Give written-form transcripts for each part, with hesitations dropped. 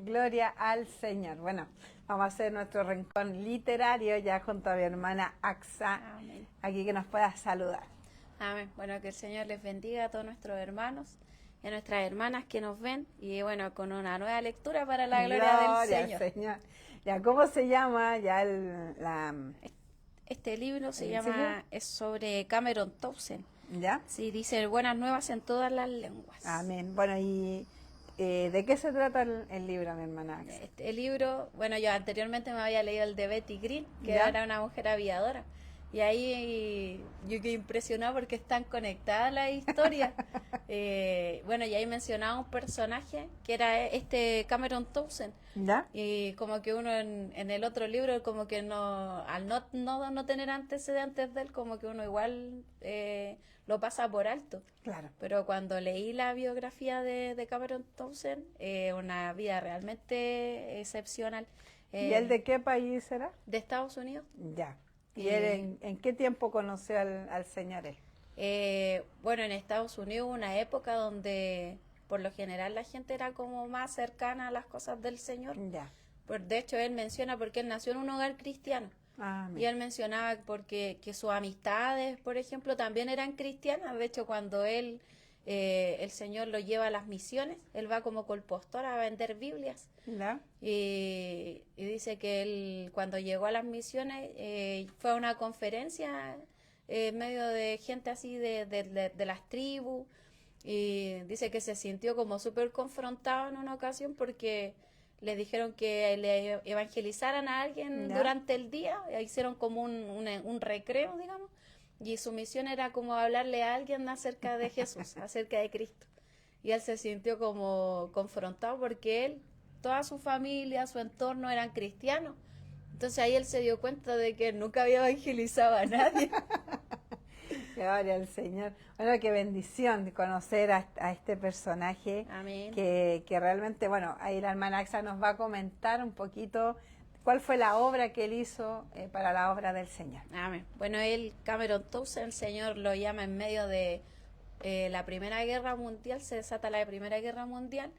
Gloria al Señor. Bueno, vamos a hacer nuestro rincón literario ya junto a mi hermana Axa, Amén. aquí que nos pueda saludar. Amén. Bueno, que el Señor les bendiga a todos nuestros hermanos y a nuestras hermanas que nos ven. Y bueno, con una nueva lectura para la gloria del Señor. Al Señor. Ya, ¿cómo se llama ya Este libro se ¿el llama, es sobre Cameron Townsend. ¿Ya? Sí, dice buenas nuevas en todas las lenguas. Amén. Bueno, y ¿de qué se trata el libro, mi hermana Axa? Este libro, bueno, yo anteriormente me había leído el de Betty Green, que ¿Ya? era una mujer aviadora. Y ahí yo quedé impresionada porque están conectadas las historias. Bueno, y ahí mencionaba un personaje que era este Cameron Townsend. ¿Ya? Y como que uno en el otro libro, como que no, al no tener antecedentes de él, como que uno igual lo pasa por alto. Claro. Pero cuando leí la biografía de Cameron Townsend, una vida realmente excepcional. ¿Y él de qué país era? De Estados Unidos. Ya. ¿Y él en qué tiempo conoció al Señor él? Bueno, en Estados Unidos hubo una época donde por lo general la gente era como más cercana a las cosas del Señor. Ya. De hecho, él menciona porque él nació en un hogar cristiano. Amén. Y él mencionaba porque que sus amistades, por ejemplo, también eran cristianas. De hecho, cuando el Señor lo lleva a las misiones, él va como colpostor a vender Biblias. ¿Ya? Y dice que él, cuando llegó a las misiones, fue a una conferencia en medio de gente así de las tribus. Y dice que se sintió como súper confrontado en una ocasión porque le dijeron que le evangelizaran a alguien ¿Ya? durante el día. Hicieron como un recreo, digamos. Y su misión era como hablarle a alguien acerca de Jesús, acerca de Cristo. Y él se sintió como confrontado porque él, toda su familia, su entorno eran cristianos. Entonces ahí él se dio cuenta de que nunca había evangelizado a nadie. Gloria al Señor. Bueno, qué bendición de conocer a este personaje. Amén. Que realmente, bueno, ahí la hermana Axa nos va a comentar un poquito cuál fue la obra que él hizo para la obra del Señor. Amén. Bueno, él, Cameron Townsend, el Señor lo llama en medio de la Primera Guerra Mundial, se desata la Primera Guerra Mundial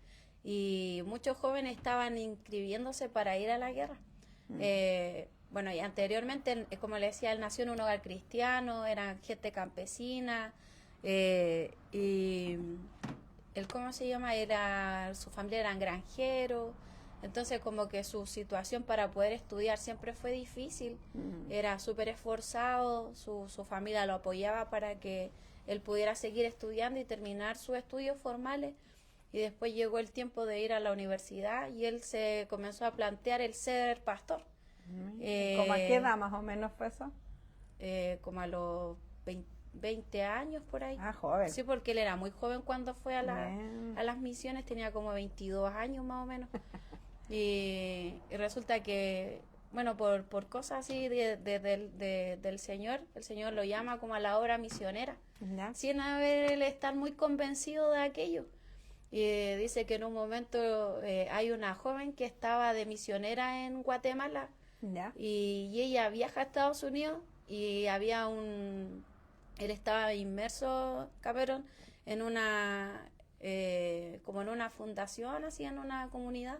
y muchos jóvenes estaban inscribiéndose para ir a la guerra. Bueno, y anteriormente, como le decía, él nació en un hogar cristiano, eran gente campesina, y él, ¿cómo se llama? Su familia eran granjeros, entonces como que su situación para poder estudiar siempre fue difícil, era súper esforzado, su familia lo apoyaba para que él pudiera seguir estudiando y terminar sus estudios formales, y después llegó el tiempo de ir a la universidad y él se comenzó a plantear el ser pastor. ¿Cómo a qué edad más o menos fue eso? Como a los 20 años por ahí. Ah, joven. Sí, porque él era muy joven cuando fue a Bien. las misiones, tenía como 22 años más o menos. Y resulta que, bueno, por cosas así del Señor, el Señor lo llama como a la obra misionera, ¿Ya? sin él estar muy convencido de aquello. Y dice que en un momento hay una joven que estaba de misionera en Guatemala, ¿Ya? y ella viaja a Estados Unidos y él estaba inmerso, Cameron, en como en una fundación, así en una comunidad,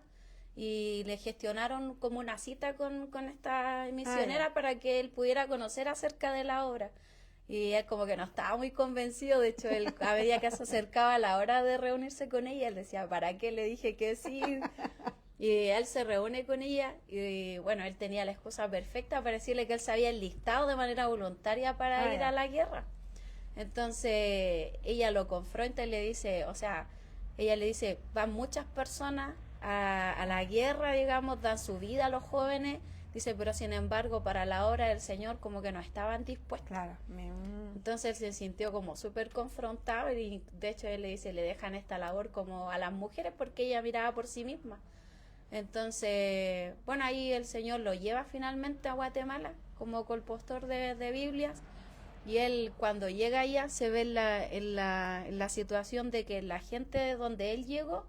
y le gestionaron como una cita con esta misionera para que él pudiera conocer acerca de la obra. Y él como que no estaba muy convencido, de hecho él a medida que se acercaba la hora de reunirse con ella, él decía, ¿para qué? Le dije que sí. Y él se reúne con ella y bueno, él tenía la excusa perfecta para decirle que él se había enlistado de manera voluntaria para ir a la guerra. Entonces ella lo confronta y le dice, o sea, ella le dice, van muchas personas a la guerra, digamos, dan su vida a los jóvenes, dice, pero sin embargo para la obra del Señor como que no estaban dispuestos. Claro. Entonces él se sintió como súper confrontado y de hecho él le dice, le dejan esta labor como a las mujeres porque ella miraba por sí misma. Entonces, bueno, ahí el Señor lo lleva finalmente a Guatemala como colpostor de Biblias, y él cuando llega allá se ve en la situación de que la gente donde él llegó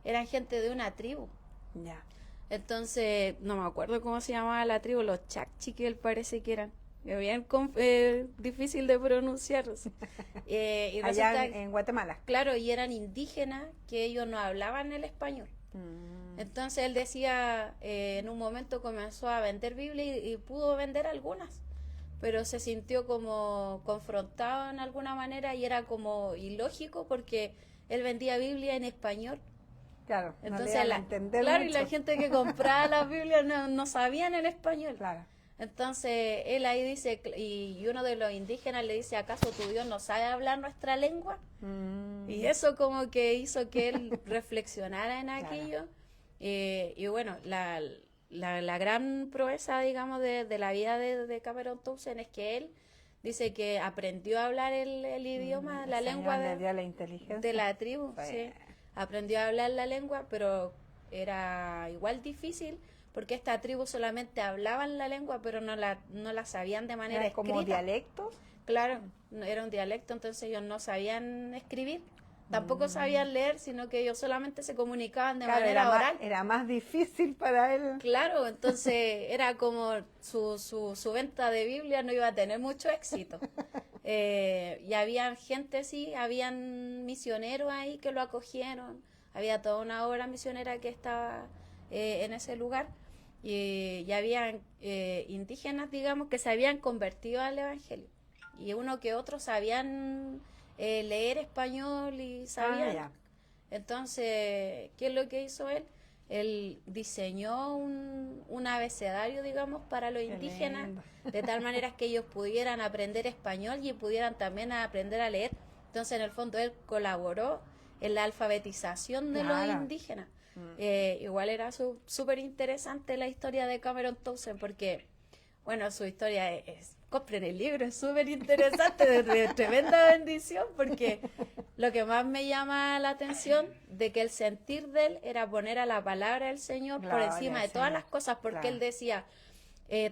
eran gente de una tribu. Ya. Entonces, no me acuerdo cómo se llamaba la tribu, los Chakchi que él parece que eran. Bien difícil de pronunciar. Y Allá resulta, en Guatemala. claro, y eran indígenas que ellos no hablaban el español. Entonces él decía, en un momento comenzó a vender Biblia y pudo vender algunas, pero se sintió como confrontado en alguna manera y era como ilógico porque él vendía Biblia en español. Claro, Entonces, no le iban a entender claro, y mucho. la gente que compraba las Biblias no sabían el español. Claro. Entonces, él ahí dice, y uno de los indígenas le dice, ¿acaso tu Dios no sabe hablar nuestra lengua? Y eso como que hizo que él reflexionara en aquello. Y bueno, la gran proeza, digamos, de la vida de Cameron Townsend es que él dice que aprendió a hablar el idioma, la lengua le dio la inteligencia. de la tribu, sí. Aprendió a hablar la lengua, pero era igual difícil porque esta tribu solamente hablaban la lengua, pero no la sabían de manera ¿Era como escrita. dialectos? Claro, era un dialecto, entonces ellos no sabían escribir, tampoco sabían leer, sino que ellos solamente se comunicaban de manera oral. Era más difícil para él. Claro, entonces era como su venta de Biblia no iba a tener mucho éxito. Y habían gente, sí, habían misioneros ahí que lo acogieron, había toda una obra misionera que estaba en ese lugar, y habían indígenas, digamos, que se habían convertido al evangelio, y uno que otro sabían leer español y sabían. Entonces, ¿qué es lo que hizo él? Él diseñó un abecedario, digamos, para los indígenas, de tal manera que ellos pudieran aprender español y pudieran también aprender a leer. Entonces, en el fondo, él colaboró en la alfabetización de los indígenas. Igual era súper interesante la historia de Cameron Townsend, porque, bueno, su historia compren el libro, es súper interesante, de tremenda bendición, porque lo que más me llama la atención de que el sentir de él era poner a la palabra del Señor por encima de todas las cosas, porque él decía,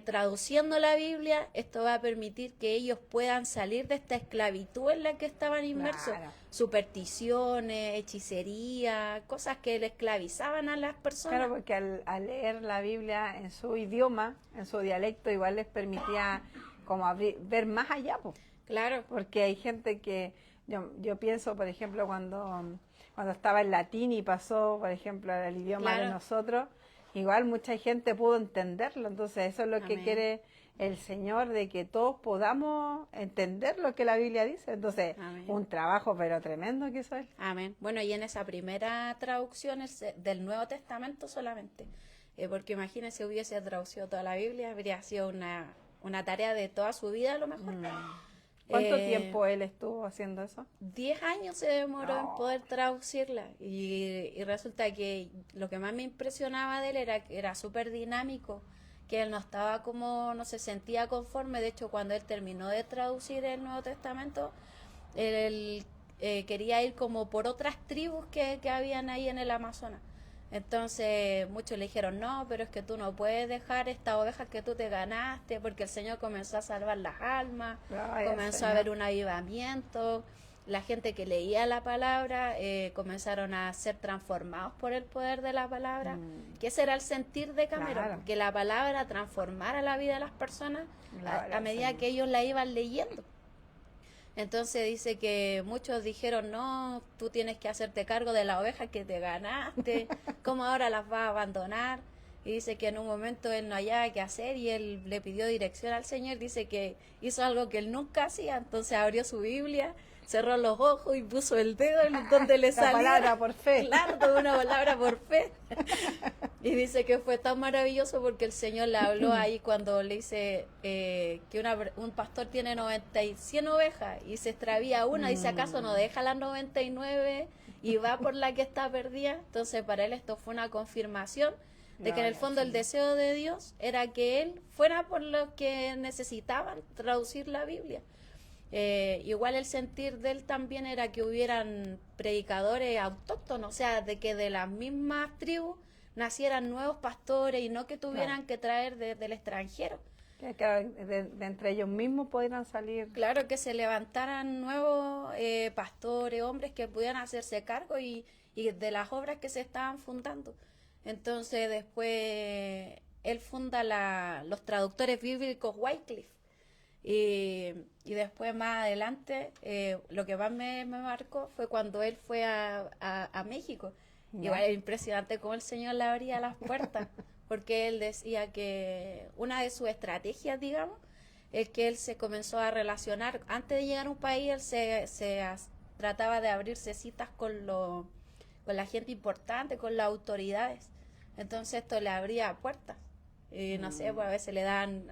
traduciendo la Biblia, esto va a permitir que ellos puedan salir de esta esclavitud en la que estaban inmersos, supersticiones, hechicería, cosas que le esclavizaban a las personas. Claro, porque al leer la Biblia en su idioma, en su dialecto, igual les permitía como ver más allá, pues. Claro. Porque hay gente que, yo pienso, por ejemplo, cuando estaba en latín y pasó, por ejemplo, al idioma de nosotros, igual mucha gente pudo entenderlo. Entonces eso es lo que quiere el Señor, de que todos podamos entender lo que la Biblia dice. Entonces, un trabajo pero tremendo que hizo él. Amén. Bueno, y en esa primera traducción del Nuevo Testamento solamente, porque imagínense, hubiese traducido toda la Biblia, habría sido una tarea de toda su vida a lo mejor. ¿Cuánto tiempo él estuvo haciendo eso? 10 años se demoró en poder traducirla, y resulta que lo que más me impresionaba de él era que era súper dinámico, que él no se sentía conforme. De hecho, cuando él terminó de traducir el Nuevo Testamento, él quería ir como por otras tribus que habían ahí en el Amazonas. Entonces muchos le dijeron, no, pero es que tú no puedes dejar estas ovejas que tú te ganaste, porque el Señor comenzó a salvar las almas, comenzó a haber un avivamiento, la gente que leía la palabra comenzaron a ser transformados por el poder de la palabra, que ese era el sentir de Cameron, que la palabra transformara la vida de las personas a medida que ellos la iban leyendo. Entonces dice que muchos dijeron, no, tú tienes que hacerte cargo de las ovejas que te ganaste, ¿cómo ahora las vas a abandonar? Y dice que en un momento él no hallaba qué hacer y él le pidió dirección al Señor. Dice que hizo algo que él nunca hacía, entonces abrió su Biblia, cerró los ojos y puso el dedo en donde le salía. Palabra por fe. Claro, toda una palabra por fe. Y dice que fue tan maravilloso porque el Señor le habló ahí cuando le dice que un pastor tiene 100 ovejas y se extravía una. Dice, ¿acaso no deja las 99 y va por la que está perdida? Entonces para él esto fue una confirmación de que en el fondo el deseo de Dios era que él fuera por los que necesitaban traducir la Biblia. Igual el sentir de él también era que hubieran predicadores autóctonos, o sea, de que de las mismas tribus nacieran nuevos pastores y no que tuvieran que traer del extranjero. Que de entre ellos mismos pudieran salir. Claro, que se levantaran nuevos pastores, hombres que pudieran hacerse cargo y de las obras que se estaban fundando. Entonces después él funda los traductores bíblicos Wycliffe. Y después más adelante lo que más me marcó fue cuando él fue a México Igual es impresionante cómo el Señor le abría las puertas, porque él decía que una de sus estrategias, digamos, es que él se comenzó a relacionar, antes de llegar a un país, él trataba de abrirse citas con la gente importante, con las autoridades. Entonces esto le abría puertas. Y no sé, pues a veces le dan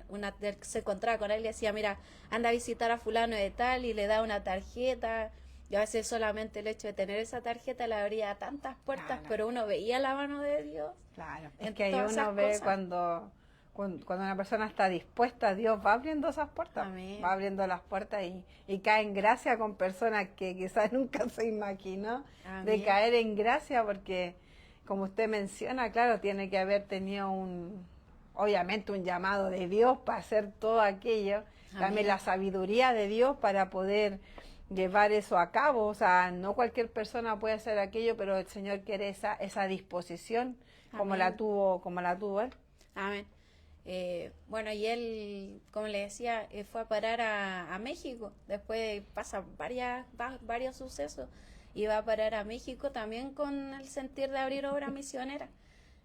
se encontraba con él y le decía, mira, anda a visitar a fulano de tal, y le da una tarjeta. Y a veces solamente el hecho de tener esa tarjeta le abría tantas puertas, pero uno veía la mano de Dios. Claro, es que ahí uno ve cuando una persona está dispuesta, Dios va abriendo esas puertas. Amén. Va abriendo las puertas y cae en gracia con personas que quizás nunca se imaginó. Amén. De caer en gracia, porque como usted menciona, claro, tiene que haber tenido obviamente un llamado de Dios para hacer todo aquello. Amén. También la sabiduría de Dios para poder llevar eso a cabo. O sea, no cualquier persona puede hacer aquello, pero el Señor quiere esa disposición. Amén. como la tuvo él. Amén. Bueno, y él, como le decía, fue a parar a México. Después pasa varios sucesos y va a parar a México también con el sentir de abrir obra misionera.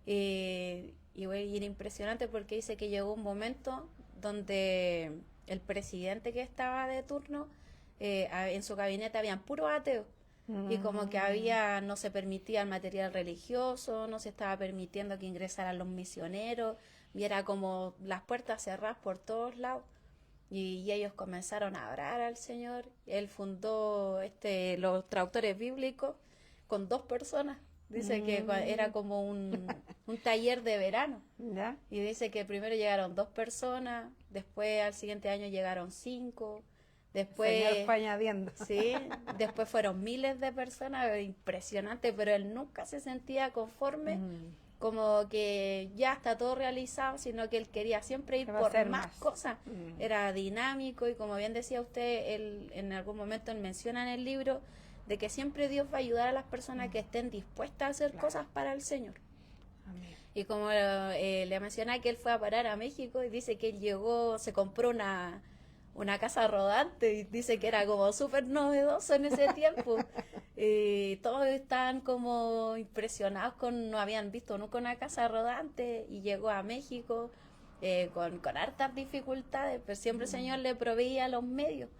Y era impresionante porque dice que llegó un momento donde el presidente que estaba de turno, en su gabinete habían puros ateos. Y como que no se permitía el material religioso, no se estaba permitiendo que ingresaran los misioneros, y era como las puertas cerradas por todos lados. Y ellos comenzaron a orar al Señor. Él fundó los traductores bíblicos con 2 personas. Dice que era como un taller de verano. ¿Ya? Y dice que primero llegaron 2 personas, después al siguiente año llegaron 5. Después, Señor fue añadiendo. Sí, después fueron miles de personas, impresionante, pero él nunca se sentía conforme, como que ya está todo realizado, sino que él quería siempre ir por más cosas. Era dinámico y como bien decía usted, él en algún momento él menciona en el libro de que siempre Dios va a ayudar a las personas que estén dispuestas a hacer cosas para el Señor. Amén. Y como le menciona que él fue a parar a México y dice que él llegó, se compró una casa rodante y dice que era como súper novedoso en ese tiempo. Y todos estaban como impresionados no habían visto nunca una casa rodante, y llegó a México con hartas dificultades, pero siempre el Señor le proveía los medios.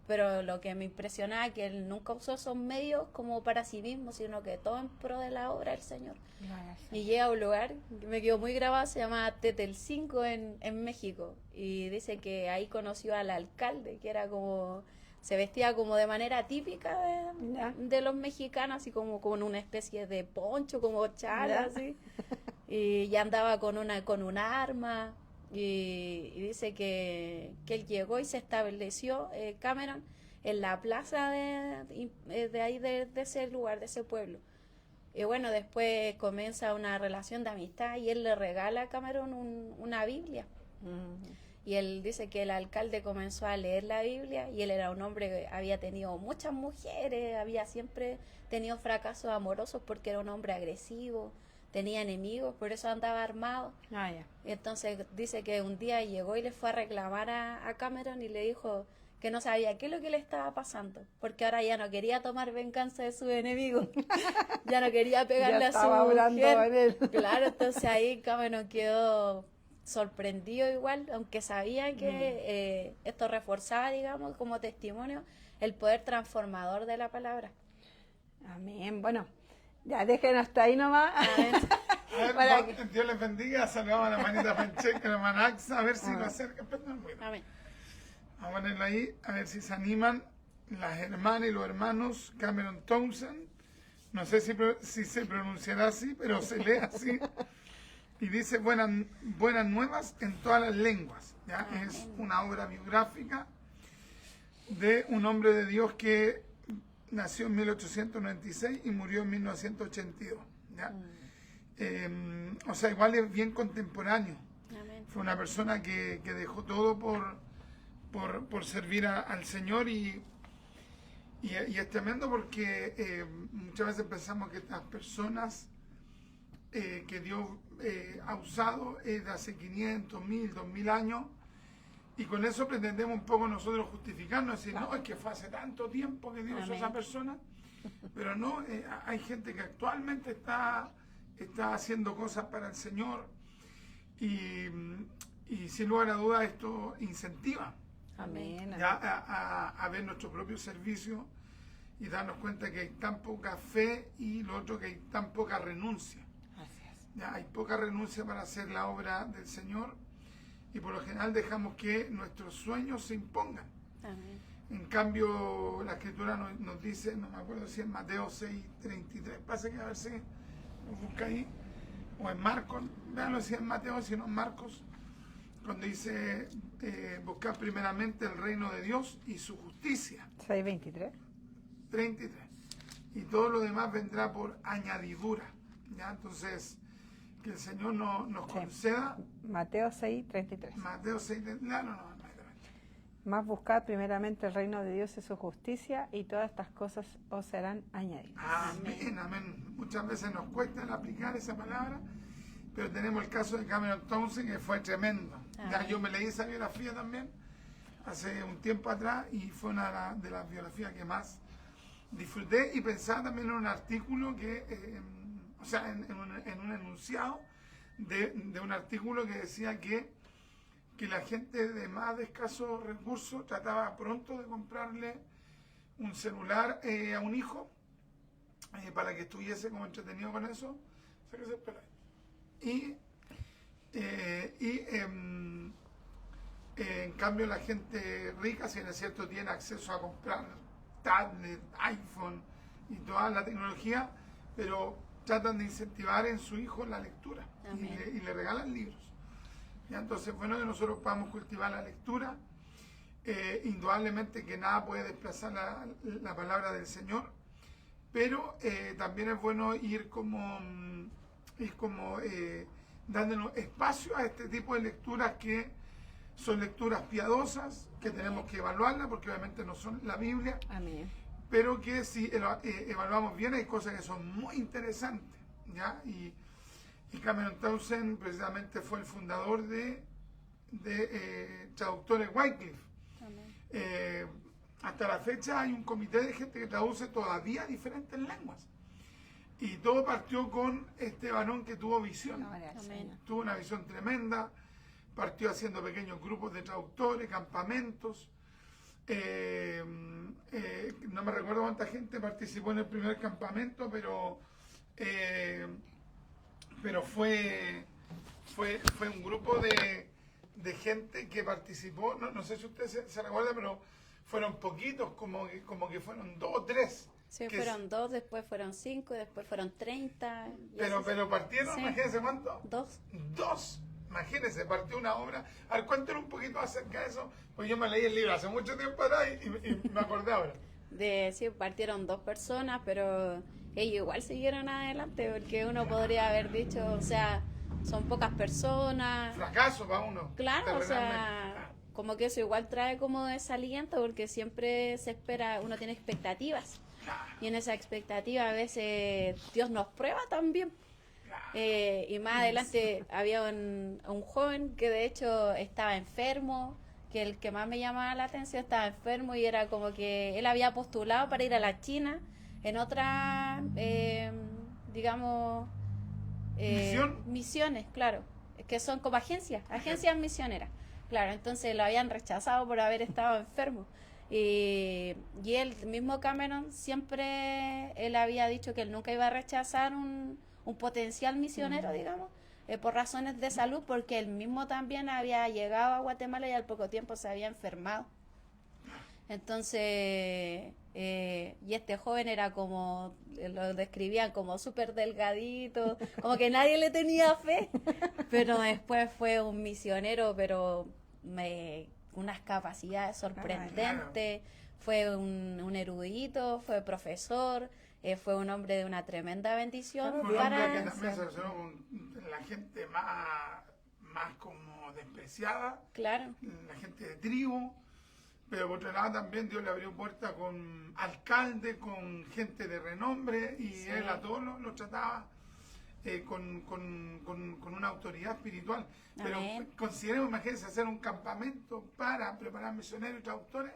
Pero lo que me impresionaba es que él nunca usó esos medios como para sí mismo, sino que todo en pro de la obra del Señor. Y llega a un lugar que me quedó muy grabado, se llama Tetelcingo en México, y dice que ahí conoció al alcalde, que era como, se vestía como de manera típica de los mexicanos, así como con una especie de poncho, como chala, así, y ya andaba con un arma. Y dice que él llegó y se estableció, Cameron, en la plaza de ahí, de ese lugar, de ese pueblo. Y bueno, después comienza una relación de amistad y él le regala a Cameron una Biblia. Y él dice que el alcalde comenzó a leer la Biblia, y él era un hombre que había tenido muchas mujeres, había siempre tenido fracasos amorosos porque era un hombre agresivo, tenía enemigos, por eso andaba armado. Entonces dice que un día llegó y le fue a reclamar a Cameron y le dijo que no sabía qué es lo que le estaba pasando, porque ahora ya no quería tomar venganza de sus enemigos, ya no quería pegarle a su mujer. Claro, entonces ahí Cameron quedó sorprendido igual, aunque sabía que esto reforzaba, digamos, como testimonio, el poder transformador de la palabra. Amén. Bueno, ya déjenos hasta ahí nomás. Dios les bendiga. Saludamos a la manita Pancheca, a la Manaxa, a ver si lo acerca. Amén. Vamos a ponerlo ahí, a ver si se animan las hermanas y los hermanos Cameron Townsend. No sé si se pronunciará así, pero se lee así. Y dice buenas nuevas en todas las lenguas. ¿Ya? Es una obra biográfica de un hombre de Dios que nació en 1896 y murió en 1982. ¿Ya? O sea, igual es bien contemporáneo. Amén. Fue una persona que dejó todo por servir al Señor, y es tremendo porque muchas veces pensamos que estas personas que Dios ha usado es de hace 500, 1000, 2000 años, y con eso pretendemos un poco nosotros justificarnos, decir, no, es que fue hace tanto tiempo que Dios usó a esa persona. Pero no, hay gente que actualmente está haciendo cosas para el Señor y sin lugar a dudas esto incentiva. Amén. Ya a ver nuestro propio servicio y darnos cuenta que hay tan poca fe y lo otro que hay tan poca renuncia. Así es. Ya hay poca renuncia para hacer la obra del Señor y por lo general dejamos que nuestros sueños se impongan. Amén. En cambio, la Escritura nos dice, no me acuerdo si es Mateo 6:33, pasa que a ver si lo busca ahí, o en Marcos, véanlo si es Mateo, si no en Marcos, cuando dice, buscar primeramente el reino de Dios y su justicia. 6:23. 33. Y todo lo demás vendrá por añadidura. ¿Ya? Entonces, que el Señor nos conceda. Mateo 6:33. Mateo 6, no. Más buscad primeramente el reino de Dios y su justicia, y todas estas cosas os serán añadidas. Amén, amén. Muchas veces nos cuesta el aplicar esa palabra, pero tenemos el caso de Cameron Townsend, que fue tremendo. Ya, yo me leí esa biografía también hace un tiempo atrás y fue una de las biografías que más disfruté, y pensaba también en un artículo que, o sea, en un enunciado de un artículo que decía que la gente de más de escasos recursos trataba pronto de comprarle un celular a un hijo para que estuviese como entretenido con eso. En cambio la gente rica, si bien es cierto, tiene acceso a comprar tablet, iPhone y toda la tecnología, pero tratan de incentivar en su hijo la lectura y le regalan libros. ¿Ya? Entonces, bueno, que nosotros podamos cultivar la lectura. Indudablemente que nada puede desplazar la palabra del Señor, pero también es bueno ir como dándonos espacio a este tipo de lecturas que son lecturas piadosas, que tenemos que evaluarlas, porque obviamente no son la Biblia. Amén. Pero que si evaluamos bien hay cosas que son muy interesantes, ¿ya? Y Cameron Townsend precisamente fue el fundador de Traductores Wycliffe. Hasta la fecha hay un comité de gente que traduce todavía diferentes lenguas. Y todo partió con este varón que tuvo visión. Amén. Tuvo una visión tremenda, partió haciendo pequeños grupos de traductores, campamentos. No me recuerdo cuánta gente participó en el primer campamento, pero fue un grupo de gente que participó. No sé si usted se recuerda, pero fueron poquitos, como que fueron 2 o 3. Sí, fueron 2, después fueron 5, después fueron 30. Pero partieron, sí. Imagínense cuánto. 2. 2. Imagínense, partió una obra. A ver, cuéntenos un poquito acerca de eso, pues yo me leí el libro hace mucho tiempo atrás y me acordé ahora. Sí, partieron 2 personas, pero ellos igual siguieron adelante, porque uno podría haber dicho, o sea, son pocas personas. Fracaso para uno. Claro, o sea, como que eso igual trae como desaliento, porque siempre se espera, uno tiene expectativas. Y en esa expectativa a veces Dios nos prueba también. Y más adelante había un joven que de hecho estaba enfermo, que el que más me llamaba la atención estaba enfermo, y era como que él había postulado para ir a la China en otras, digamos, misiones, claro, que son como agencias misioneras. Claro, entonces lo habían rechazado por haber estado enfermo. Y él mismo Cameron siempre, él había dicho que él nunca iba a rechazar un potencial misionero, digamos, por razones de salud, porque él mismo también había llegado a Guatemala y al poco tiempo se había enfermado. Entonces, y este joven era como, lo describían como súper delgadito, como que nadie le tenía fe, pero después fue un misionero, pero unas capacidades sorprendentes, fue un erudito, fue profesor, fue un hombre de una tremenda bendición. Fue un hombre que también se relacionó con la gente más como despreciada, claro, la gente de tribu, pero por otro lado también Dios le abrió puertas con alcalde, con gente de renombre, y sí. Él a todos lo trataba con una autoridad espiritual. Pero consideremos, imagínense, hacer un campamento para preparar misioneros y traductores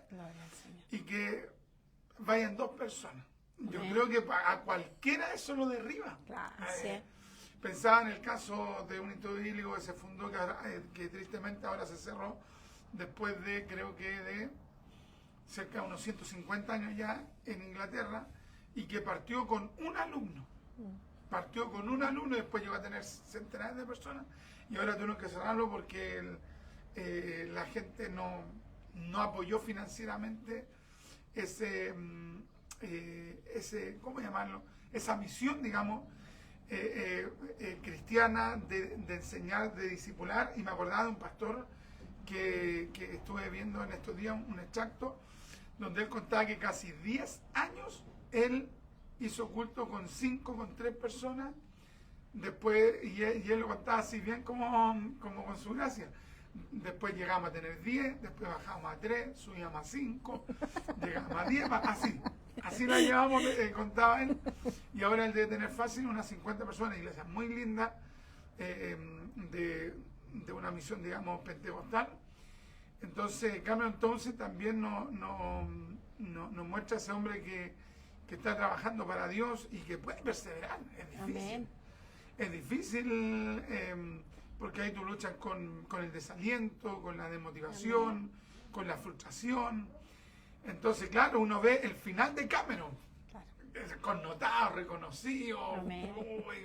y que vayan 2 personas. Yo creo que a cualquiera eso lo derriba. Claro. Sí. Pensaba en el caso de un instituto bíblico que se fundó, que tristemente ahora se cerró, después de, creo que de cerca de unos 150 años ya en Inglaterra, y que partió con un alumno. Partió con un alumno y después llegó a tener centenares de personas, y ahora tuvieron que cerrarlo porque la gente no apoyó financieramente ¿cómo llamarlo? Esa misión, digamos, cristiana de enseñar, de discipular. Y me acordaba de un pastor que estuve viendo en estos días un extracto donde él contaba que casi 10 años él hizo culto con 3 personas, después, y él lo contaba así bien como con su gracia. Después llegamos a tener 10, después bajamos a 3, subíamos a 5, llegamos a 10, así la llevamos, contaba él, y ahora él debe tener fácil unas 50 personas, iglesias muy lindas, de una misión, digamos, pentecostal. Entonces Cameron Townsend también nos muestra ese hombre que está trabajando para Dios y que puede perseverar. Es difícil. Amén. Es difícil porque ahí tú luchas con el desaliento, con la desmotivación, Amén. con la frustración. Entonces, claro, uno ve el final de Cameron, Claro. connotado, reconocido, Amén.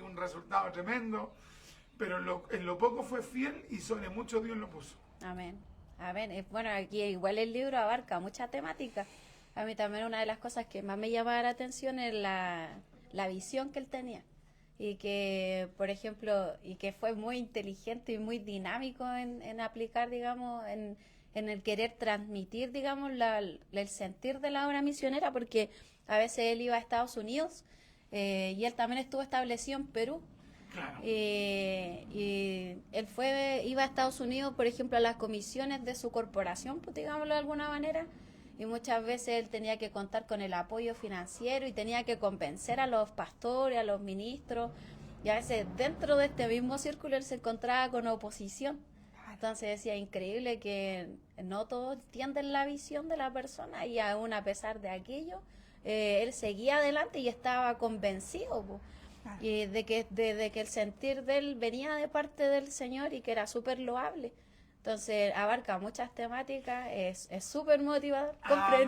un resultado tremendo, pero en lo poco fue fiel y sobre mucho Dios lo puso. Amén. Amén. Bueno, aquí igual el libro abarca mucha temática. A mí también una de las cosas que más me llamaba la atención es la visión que él tenía. Y que, por ejemplo, y que fue muy inteligente y muy dinámico en aplicar, digamos, en el querer transmitir, digamos, el sentir de la obra misionera, porque a veces él iba a Estados Unidos y él también estuvo establecido en Perú. Claro. Y él iba a Estados Unidos, por ejemplo, a las comisiones de su corporación, pues, digámoslo de alguna manera, y muchas veces él tenía que contar con el apoyo financiero y tenía que convencer a los pastores, a los ministros, y a veces dentro de este mismo círculo él se encontraba con oposición. Entonces decía, increíble que no todos entienden la visión de la persona, y aún a pesar de aquello, él seguía adelante y estaba convencido, pues, y de que el sentir de él venía de parte del Señor y que era súper loable. Entonces abarca muchas temáticas, es súper motivador. Amén.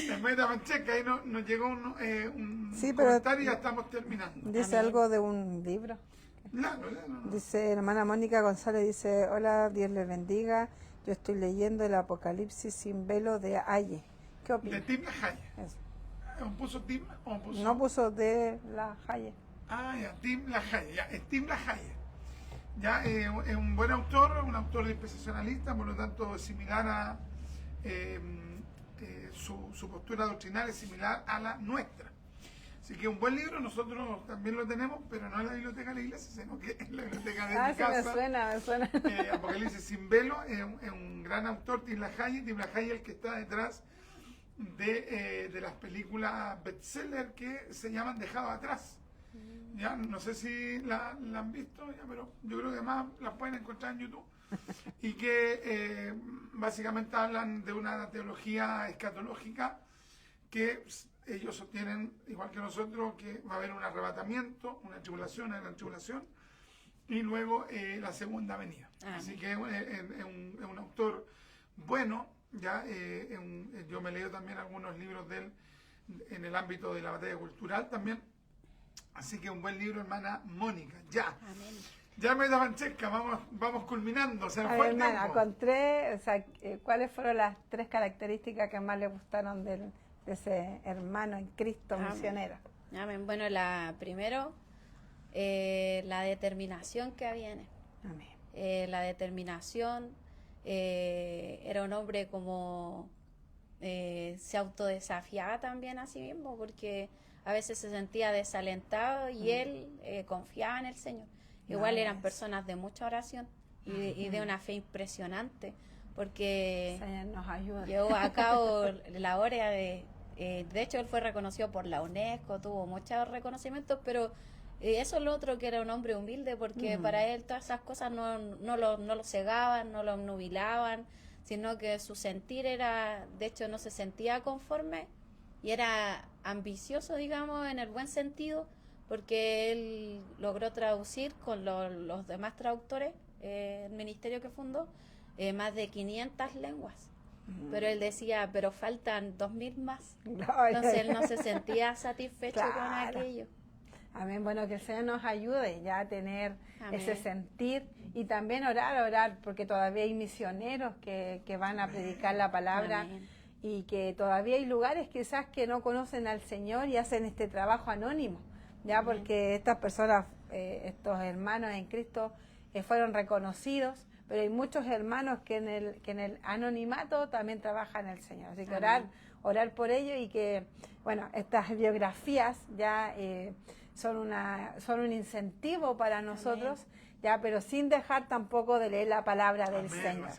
En Meta Mancheca, ahí nos llegó un Sí, pero comentario y ya estamos terminando. dice Amén. algo de un libro. Claro. Dice, hermana Mónica González, dice, hola, Dios les bendiga. Yo estoy leyendo el Apocalipsis sin velo de Aye. ¿Qué De opinas? Tim LaHaye. Eso. ¿Puso Tim o puso? No puso de la Haye. Ah, ya, Tim LaHaye. Ya, es Tim LaHaye. Ya, es un buen autor, un autor dispensacionalista, por lo tanto es similar a su postura doctrinal es similar a la nuestra. Así que un buen libro, nosotros también lo tenemos, pero no en la biblioteca de la iglesia, sino que en la biblioteca de mi Sí, casa. me suena. Apocalipsis sin velo, es un gran autor, Tim LaHaye. Tim LaHaye es el que está detrás de las películas bestseller que se llaman Dejados Atrás. Ya, no sé si la han visto, ya, pero yo creo que más las pueden encontrar en YouTube. Y que básicamente hablan de una teología escatológica que ellos sostienen, igual que nosotros, que va a haber un arrebatamiento, una tribulación, una tribulación, y luego la segunda venida. Así que es un autor bueno. Ya yo me he leído también algunos libros de él en el ámbito de la batalla cultural también. Así que un buen libro, hermana Mónica. Ya. Amén. Ya Meta Mancheca, vamos culminando. Se nos A fue ver, el hermana, tiempo. con 3, o sea, ¿cuáles fueron las 3 características que más le gustaron de ese hermano en Cristo Amén. misionero? Amén. Bueno, primero, la determinación que había en él. Amén. La determinación, era un hombre como se autodesafiaba también a sí mismo, porque a veces se sentía desalentado y él confiaba en el Señor. Igual eran personas de mucha oración y de una fe impresionante, porque Señor nos ayuda. llevó a cabo la obra de hecho él fue reconocido por la UNESCO, tuvo muchos reconocimientos, pero eso es lo otro, que era un hombre humilde, porque para él todas esas cosas no lo cegaban, no lo obnubilaban, sino que su sentir era, de hecho no se sentía conforme y era ambicioso, digamos, en el buen sentido, porque él logró traducir con los demás traductores, el ministerio que fundó, más de 500 lenguas. Pero él decía, pero faltan 2000 más. Entonces él no se sentía satisfecho con aquello. Amén. Bueno, que el Señor nos ayude ya a tener Amén. ese sentir y también orar, porque todavía hay misioneros que van a predicar la palabra. Amén. Y que todavía hay lugares quizás que no conocen al Señor y hacen este trabajo anónimo, ya. Amén. Porque estas personas, estos hermanos en Cristo fueron reconocidos, pero hay muchos hermanos que en el anonimato también trabajan el Señor. Así que orar por ellos y que, bueno, estas biografías ya son un incentivo para nosotros. Amén. Ya, pero sin dejar tampoco de leer la palabra del Señor.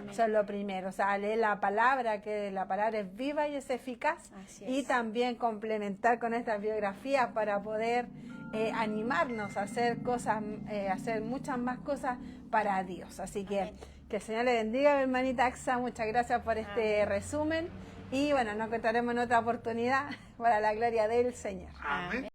Eso es lo primero, o sea, leer la palabra, que la palabra es viva y es eficaz, y también complementar con estas biografías para poder animarnos a hacer cosas, hacer muchas más cosas para Dios. Así que el Señor le bendiga, hermanita Axa, muchas gracias por este resumen, y bueno, nos encontraremos en otra oportunidad para la gloria del Señor. Amén.